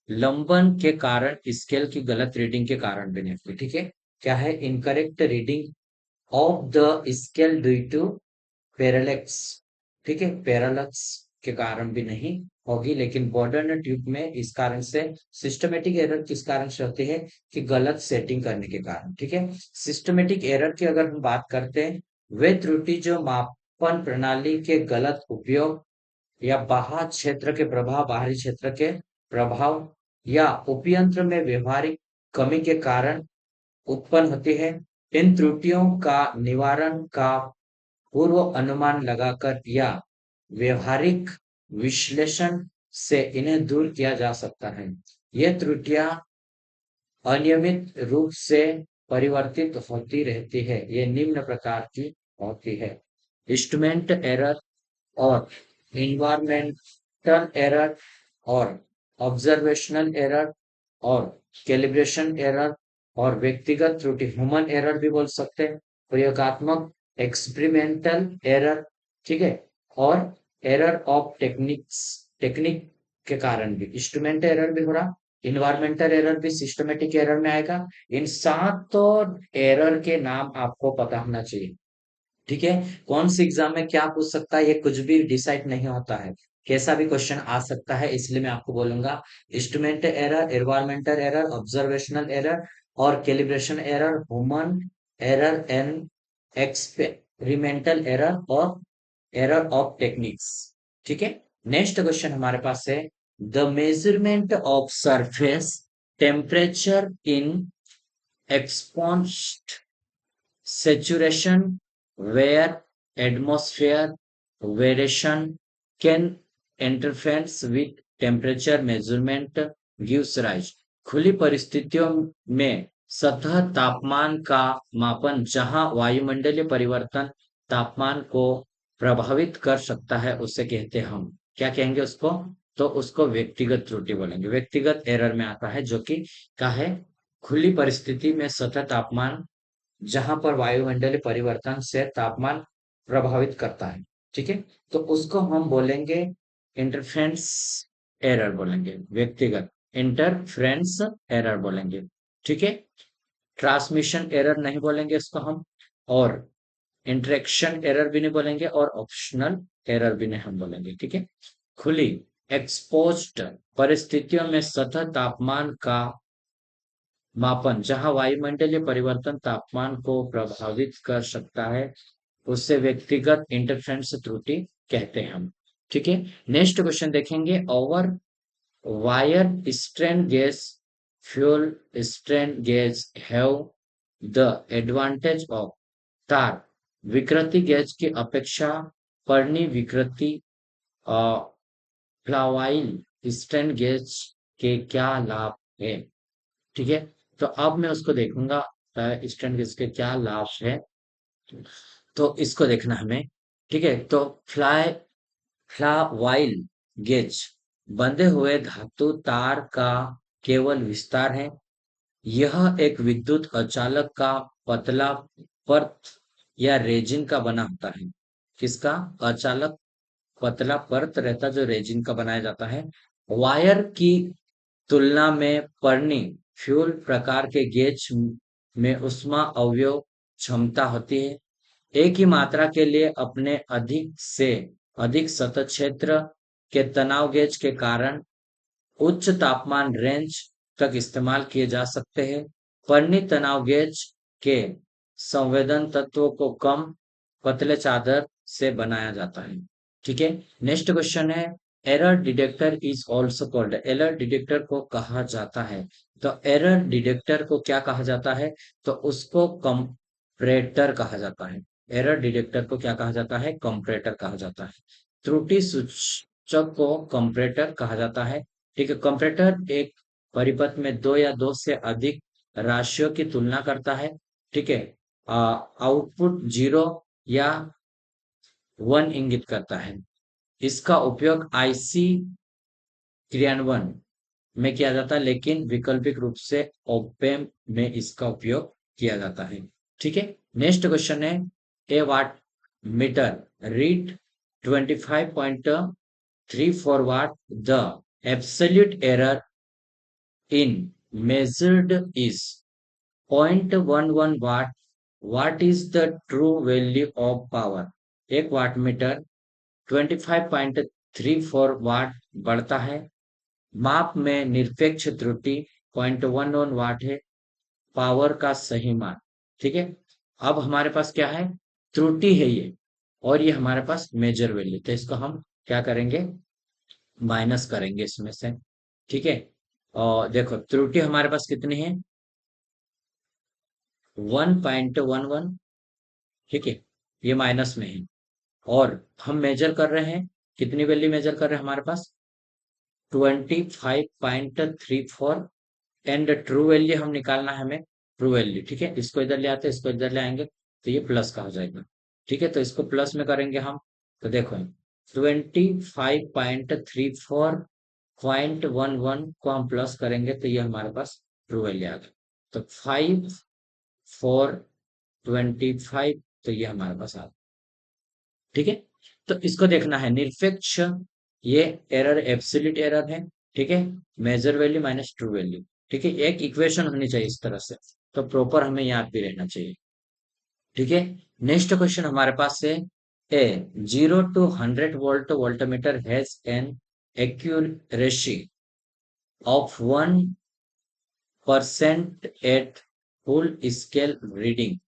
लंबन के कारण स्केल की गलत रीडिंग के कारण भी नहीं होगी। ठीक है, क्या है, incorrect reading of the scale due to parallax. ठीक है, पैरेलैक्स के कारण भी नहीं होगी। लेकिन बॉर्डर ट्यूब में इस कारण से सिस्टमेटिक एरर किस कारण से होती है, कि गलत सेटिंग करने के कारण। ठीक है, सिस्टमेटिक एरर की अगर हम बात करते हैं, वे त्रुटि जो मापन प्रणाली के गलत उपयोग या बाह्य क्षेत्र के प्रभाव, बाहरी क्षेत्र के प्रभाव या उपयंत्र में व्यवहारिक कमी के कारण उत्पन्न होती है। इन त्रुटियों का निवारण का पूर्व अनुमान लगाकर या व्यवहारिक विश्लेषण से इन्हें दूर किया जा सकता है। ये त्रुटियां अनियमित रूप से परिवर्तित होती रहती है। ये निम्न प्रकार की होती है, इंस्ट्रूमेंट एरर और इन्वायरमेंटल एरर और ऑब्जर्वेशनल एरर और कैलिब्रेशन एरर और व्यक्तिगत त्रुटि ह्यूमन एरर भी बोल सकते हैं, प्रयोगात्मक एक्सपेरिमेंटल एरर, ठीक है, और एरर ऑफ टेक्निक्स, टेक्निक के कारण भी इंस्ट्रूमेंट एरर भी हो रहा, इन्वायरमेंटल एरर भी सिस्टमेटिक एरर में आएगा। इन सातों एरर के नाम आपको पता होना चाहिए, ठीक है। कौन सी एग्जाम में क्या पूछ सकता है ये कुछ भी डिसाइड नहीं होता है, कैसा भी क्वेश्चन आ सकता है, इसलिए मैं आपको बोलूंगा instrument error, environmental error, observational error और calibration error, human error and experimental error और एरर ऑफ टेक्निक्स, ठीक है। नेक्स्ट क्वेश्चन हमारे पास है the measurement of surface temperature in exposed saturation where atmosphere variation can interference with temperature measurement gives rise। खुली परिस्थितियों में सतह तापमान का मापन जहां वायुमंडलीय परिवर्तन तापमान को प्रभावित कर सकता है उसे कहते हैं हम क्या कहेंगे उसको, तो उसको व्यक्तिगत त्रुटि बोलेंगे, व्यक्तिगत एरर में आता है जो कि क्या है, खुली परिस्थिति में सतह तापमान जहां पर वायुमंडलीय परिवर्तन से तापमान प्रभावित करता है, ठीक है, तो उसको हम बोलेंगे इंटरफेरेंस एरर बोलेंगे, व्यक्तिगत इंटरफेरेंस एरर बोलेंगे, ठीक है। ट्रांसमिशन एरर नहीं बोलेंगे इसको हम, और इंटरेक्शन एरर भी नहीं बोलेंगे, और ऑप्शनल एरर भी नहीं हम बोलेंगे, ठीक है। खुली एक्सपोज्ड परिस्थितियों में सतह तापमान का मापन जहां वायुमंडलीय परिवर्तन तापमान को प्रभावित कर सकता है उससे व्यक्तिगत इंटरफेरेंस त्रुटि कहते हैं हम, ठीक है। नेक्स्ट क्वेश्चन देखेंगे over wire strain gauge fuel strain gauge have the advantage of तार विकृति गेज की अपेक्षा पर्णी विकृति फ्लावाइल स्ट्रेन गेज के क्या लाभ है, ठीक है। तो अब मैं उसको देखूंगा स्टैंड गेज के क्या लाभ है, तो इसको देखना हमें, ठीक है। तो फ्लावाइल गेज बंधे हुए धातु तार का केवल विस्तार है, यह एक विद्युत अचालक का पतला परत या रेजिन का बना होता है, किसका अचालक पतला परत रहता जो रेजिन का बनाया जाता है। वायर की तुलना में पर्णी फ्यूल प्रकार के गेज में उष्मा अवयव क्षमता होती है, एक ही मात्रा के लिए अपने अधिक से अधिक सतह क्षेत्र के तनाव गेज के कारण उच्च तापमान रेंज तक इस्तेमाल किए जा सकते हैं। पर्णी तनाव गेज के संवेदन तत्वों को कम पतले चादर से बनाया जाता है, ठीक है। नेक्स्ट क्वेश्चन है error detector is also called, error detector को कहा जाता है, तो एरर डिटेक्टर को क्या कहा जाता है, तो उसको कंपैरेटर कहा जाता है, एरर डिटेक्टर को क्या कहा जाता है, कंपैरेटर कहा जाता है। त्रुटि सूचक को कंपैरेटर कहा जाता है, ठीक है। कंपैरेटर एक परिपथ में दो या दो से अधिक राशियों की तुलना करता है, ठीक है। आउटपुट 0 या 1 इंगित करता है, इसका उपयोग आईसी क्रियान्वयन में किया जाता है लेकिन वैकल्पिक रूप से ओपेम में इसका उपयोग किया जाता है, ठीक है। नेक्स्ट क्वेश्चन है a watt meter read 25.34 watt, the absolute error in measured is 0.11 watt, what is the true value of power। एक वाट मीटर 25.34 वाट बढ़ता है, माप में निरपेक्ष त्रुटि 0.11 वाट है, पावर का सही मान, ठीक है। अब हमारे पास क्या है, त्रुटि है ये, और ये हमारे पास मेजर वैल्यू, तो इसको हम क्या करेंगे, माइनस करेंगे इसमें से, ठीक है। और देखो त्रुटि हमारे पास कितनी है, 1.11, ठीक है, ये माइनस में है, और हम मेजर कर रहे हैं, कितनी वैल्यू मेजर कर रहे हैं हमारे पास 25.34, एंड ट्रू वैल्यू हम निकालना है हमें, ट्रू वैल्यू, ठीक है। इसको इधर ले आते हैं, इसको इधर ले आएंगे तो ये प्लस का हो जाएगा, ठीक है। तो इसको प्लस में करेंगे हम, तो देखो 25.34.11 को हम प्लस करेंगे तो ये हमारे पास ट्रू वैल्यू आ गया। तो 5/425, तो ये हमारे पास आ, ठीक है। तो इसको देखना है निरपेक्ष, ये एरर एब्सोल्यूट एरर है, ठीक है, measure value minus true value, ठीक है, एक इक्वेशन होनी चाहिए इस तरह से, तो प्रॉपर हमें याद भी रहना चाहिए, ठीक है। नेक्स्ट क्वेश्चन हमारे पास है, ए 0 to 100 volt voltmeter has an accuracy of 1% at full scale reading.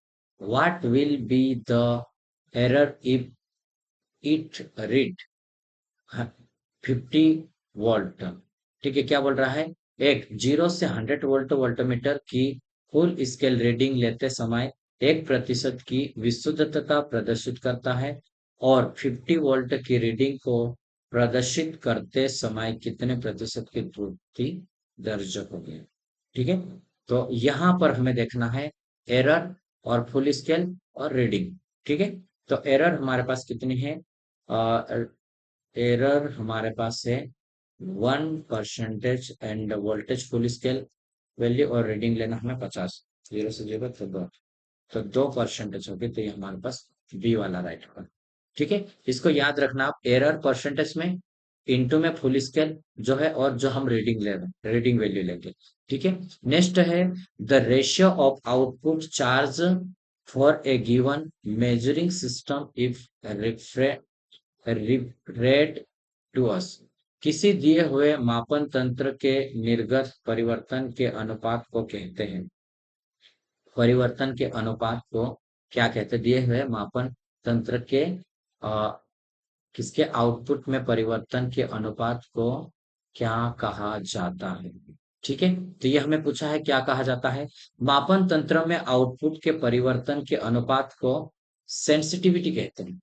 What will be the error if it read 50 volt? ठीक है, क्या बोल रहा है, एक 0 से 100 वोल्ट वोल्टमीटर की फुल स्केल रीडिंग लेते समय 1% की विशुद्धता प्रदर्शित करता है, और 50 वोल्ट की रीडिंग को प्रदर्शित करते समय कितने प्रतिशत की त्रुटि दर्ज होगी, ठीक है। तो यहाँ पर हमें देखना है एरर और फुल स्केल और रीडिंग, ठीक है। तो एरर हमारे पास कितनी है, एरर हमारे पास है 1% end voltage full scale value और रीडिंग लेना हमें 50, 0 से 0 तो 2, तो 2% होगी, तो ये हमारे पास बी वाला राइट होगा, ठीक है। इसको याद रखना आप, एरर परसेंटेज में, इनटू में फुल स्केल जो है, और जो हम रीडिंग ले रहे हैं रीडिंग वैल्यू लेंगे, ठीक है। नेक्स्ट है the ratio of output charge for a given measuring system if referred to us. किसी दिए हुए मापन तंत्र के निर्गत परिवर्तन के अनुपात को कहते हैं, परिवर्तन के अनुपात को क्या कहते हैं, दिए हुए मापन तंत्र के किसके आउटपुट में परिवर्तन के अनुपात को क्या कहा जाता है, ठीक है। तो ये हमें पूछा है क्या कहा जाता है, मापन तंत्र में आउटपुट के परिवर्तन के अनुपात को सेंसिटिविटी कहते हैं,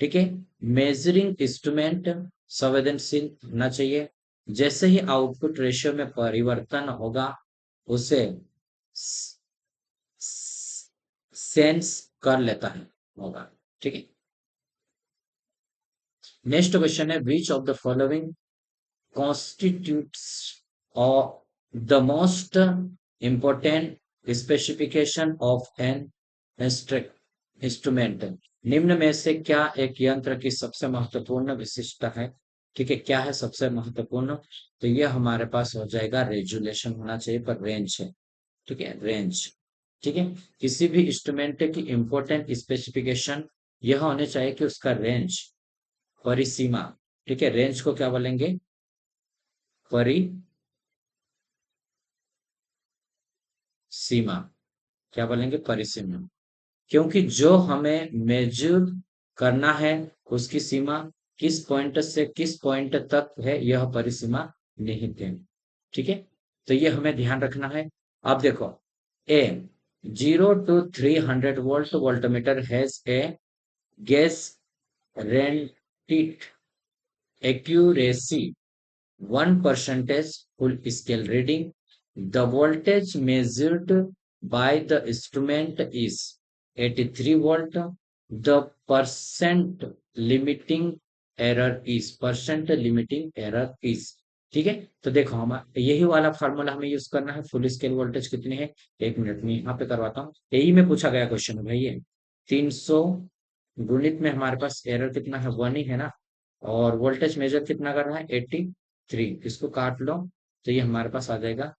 ठीक है। मेजरिंग इंस्ट्रूमेंट संवेदनशील होना चाहिए, जैसे ही आउटपुट रेशियो में परिवर्तन होगा उसे सेंस कर लेता है, होगा, ठीक है। नेक्स्ट क्वेश्चन है, विच of the following constitutes or the most important specification of an instrument। निम्न में से क्या एक यंत्र की सबसे महत्वपूर्ण विशिष्टता है, ठीक है, क्या है सबसे महत्वपूर्ण, तो ये हमारे पास हो जाएगा रेजुलेशन होना चाहिए, पर रेंज है, ठीक है, रेंज, ठीक है। किसी भी इंस्ट्रूमेंट की इंपॉर्टेंट स्पेसिफिकेशन यह होने चाहिए कि उसका रेंज, परिसीमा, ठीक है, रेंज को क्या बोलेंगे, परिसीमा, क्या बोलेंगे, परिसीमा, क्योंकि जो हमें मेजर करना है उसकी सीमा किस पॉइंट से किस पॉइंट तक है, यह परिसीमा निहित है, ठीक है। तो ये हमें ध्यान रखना है। अब देखो, ए 0 to 300 volt voltmeter has a gas rented accuracy 1% full scale reading. The voltage measured by the instrument is 83 volt. The percent limiting error is, ठीक है। तो देखो, हम यही वाला फार्मूला हमें यूज करना है, फुल स्केल वोल्टेज कितनी है, 1 मिनट में यहाँ पे करवाता हूँ, यही में पूछा गया क्वेश्चन है भाई, ये 300 गुणित में हमारे पास एरर कितना है, 1 ही है ना, और वोल्टेज मेजर कितना कर रहा है, 83, इसको काट लो, तो ये हमारे पास आ जाएगा,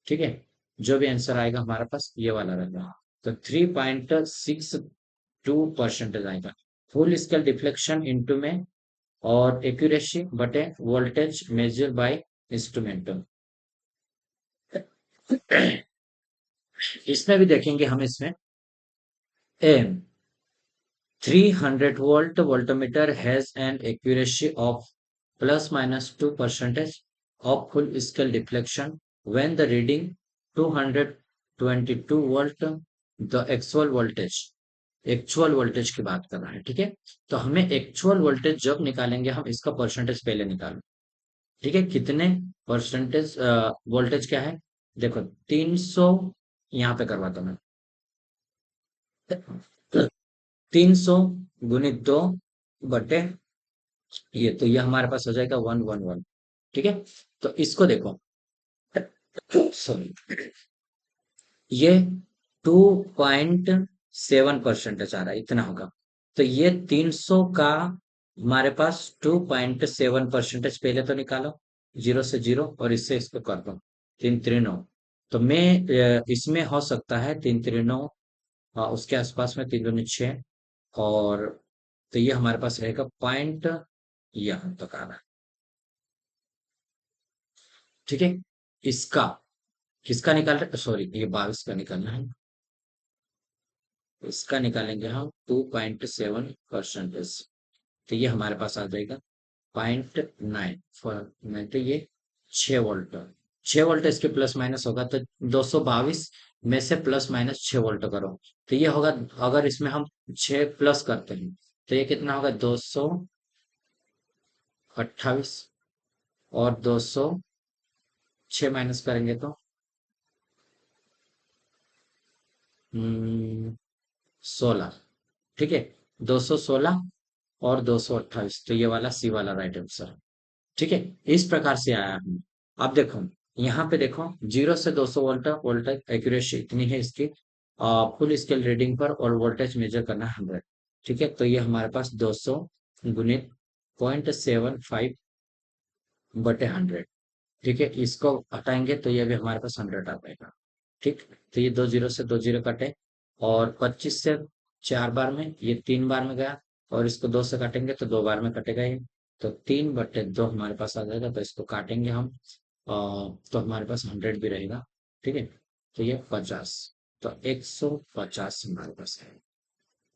ठीक है। जो भी आंसर आएगा हमारे पास ये वाला रहेगा, तो 3.62% आएगा, फुल स्केल डिफ्लेक्शन इंटू में, और एक्यूरेसी बटे वोल्टेज मेजर बाय इंस्ट्रूमेंट। इसमें भी देखेंगे हम, इसमें M 300 volt voltmeter has an accuracy of plus minus 2% of full scale deflection when the reading 222 volt, the actual voltage की बात कर रहा है, ठीक है। तो हमें एक्चुअल वोल्टेज जब निकालेंगे हम, इसका परसेंटेज पहले निकालो, ठीक है, कितने परसेंटेज वोल्टेज क्या है, देखो 300, यहाँ पे करवाता हूँ मैं, 300 गुणित 2 बटे ये, तो ये हमारे पास हो जाएगा 111, ठीक है। तो इसको देखो, सॉरी, ये 2.7% आ रहा है, इतना होगा। तो ये 300 का हमारे पास 2.7% पहले तो निकालो, जीरो से जीरो और इससे इसको कर दो, तीन त्रिनो। तो मैं इसमें हो सकता है तीन त्रिनो, उसके आसपास में तीन दूनी छः, और तो ये हमारे पास रहेगा पॉइंट यहाँ तक आना। ठीक है, इसका किसका निकाल रहे, सॉरी ये 22 का निकालना है, इसका निकालेंगे हम 2.7%। तो ये हमारे पास आ जाएगा 0.9 फॉर, तो ये 6 वोल्ट, 6 वोल्ट इसके प्लस माइनस होगा, तो 222 में से प्लस माइनस 6 वोल्ट करो, तो ये होगा, अगर इसमें हम 6 प्लस करते हैं तो ये कितना होगा, 228, और 206 माइनस करेंगे तो 16। ठीक है, 216 और 228, तो ये वाला सी वाला राइट आंसर। ठीक है, इस प्रकार से आया है। अब देखो, यहाँ पे देखो, 0 से 200 वोल्ट, वोल्ट एक्यूरेसी इतनी है इसकी, फुल स्केल रीडिंग पर, और वोल्टेज मेजर करना 100। ठीक है, तो ये हमारे पास 200 गुणित 0.75/100। ठीक है, इसको हटाएंगे तो ये भी हमारे पास 100 आ जाएगा। ठीक, तो ये दो जीरो से दो जीरो कटे, और 25 से 4 बार में, ये 3 बार में गया, और इसको 2 से काटेंगे तो 2 बार में कटेगा ये, तो 3/2 हमारे पास आ जाएगा, तो इसको काटेंगे हम, तो हमारे पास 100 भी रहेगा। ठीक है, तो ये 50, तो 150 हमारे पास है।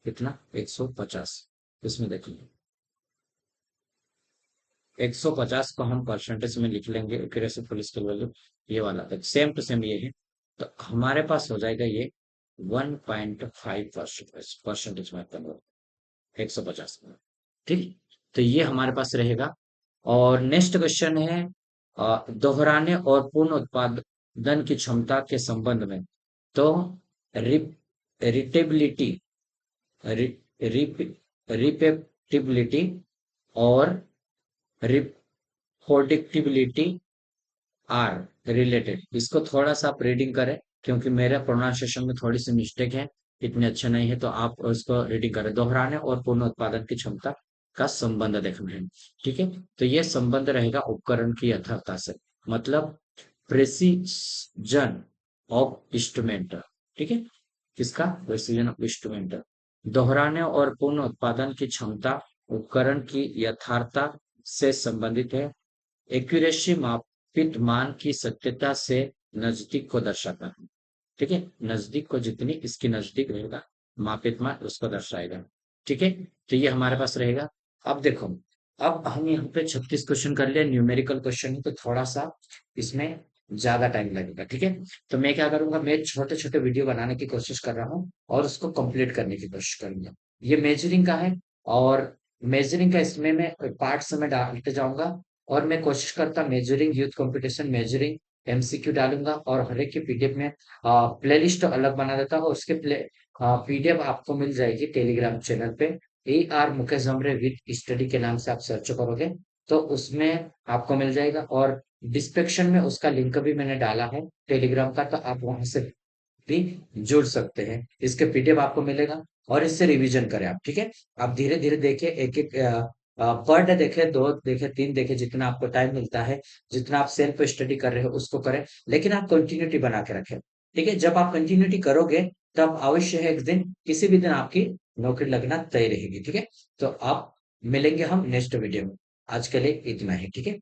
कितना, 150, इसमें देखिए 150 को हम परसेंटेज में लिख लेंगे, एक्यूरेसी फुल स्केल वैल्यू, ये वाला तो सेम टू सेम ये है, तो हमारे पास हो जाएगा ये 1.5 परसेंटेज में कन्वर्ट, 150 में। ठीक, तो ये हमारे पास रहेगा। और नेक्स्ट क्वेश्चन है, दोहराने और पूर्ण उत्पादन की क्षमता के संबंध में। तो रिटेबिलिटी, रिपेप्टिबिलिटी और रिप्रोडक्टिबिलिटी आर रिलेटेड, इसको थोड़ा सा आप रीडिंग करें, क्योंकि मेरे प्रोनाउंसिएशन में थोड़ी सी मिस्टेक है, इतने अच्छे नहीं है, तो आप उसको रीडिंग करें। दोहराने और पूर्ण उत्पादन की क्षमता का संबंध देखना है। ठीक है, तो ये संबंध रहेगा उपकरण की यथार्थता से, मतलब प्रेसिजन ऑफ इंस्ट्रूमेंट। ठीक है, किसका, प्रेसिजन ऑफ इंस्ट्रूमेंट। दोहराने और पूर्ण उत्पादन की क्षमता उपकरण की यथार्थता से संबंधित है। एक्यूरेसी मापित मान की सत्यता से नजदीक को दर्शाता है। ठीक है, नजदीक को जितनी इसकी नजदीक रहेगा, मापित मान उसको दर्शाएगा। ठीक है, तो ये हमारे पास रहेगा। अब देखो, अब हम यहाँ पे 36 क्वेश्चन कर लिया, न्यूमेरिकल क्वेश्चन है, तो थोड़ा सा इसमें ज्यादा टाइम लगेगा। ठीक है, तो मैं क्या करूंगा, मैं छोटे छोटे वीडियो बनाने की कोशिश कर रहा हूँ, और उसको कंप्लीट करने की कोशिश करूंगा। ये मेजरिंग का है, और मेजरिंग का इसमें मैं पार्ट्स में डालते जाऊंगा, और मैं कोशिश करता measuring youth competition, measuring MCQ डालूंगा, और हर एक की पीडीएफ में प्लेलिस्ट अलग बना देता हूँ, उसके पीडीएफ आपको मिल जाएगी टेलीग्राम चैनल पे। AR Mukesh Jamre with study के नाम से आप सर्च करोगे तो उसमें आपको मिल जाएगा, और डिस्क्रिप्शन में उसका लिंक भी मैंने डाला है टेलीग्राम का, तो आप वहां से भी जुड़ सकते हैं। इसके पीडीएफ आपको मिलेगा, और इससे रिवीजन करें आप। ठीक है, आप धीरे धीरे देखिए, एक एक पर डे देखे, दो देखे, तीन देखे, जितना आपको टाइम मिलता है, जितना आप सेल्फ स्टडी कर रहे हो उसको करें, लेकिन आप कंटिन्यूटी बना के रखें। ठीक है, जब आप कंटिन्यूटी करोगे तब अवश्य है एक दिन, किसी भी दिन आपकी नौकरी लगना तय रहेगी। ठीक है, तो आप मिलेंगे हम नेक्स्ट वीडियो में, आज के लिए इतना ही। ठीक है।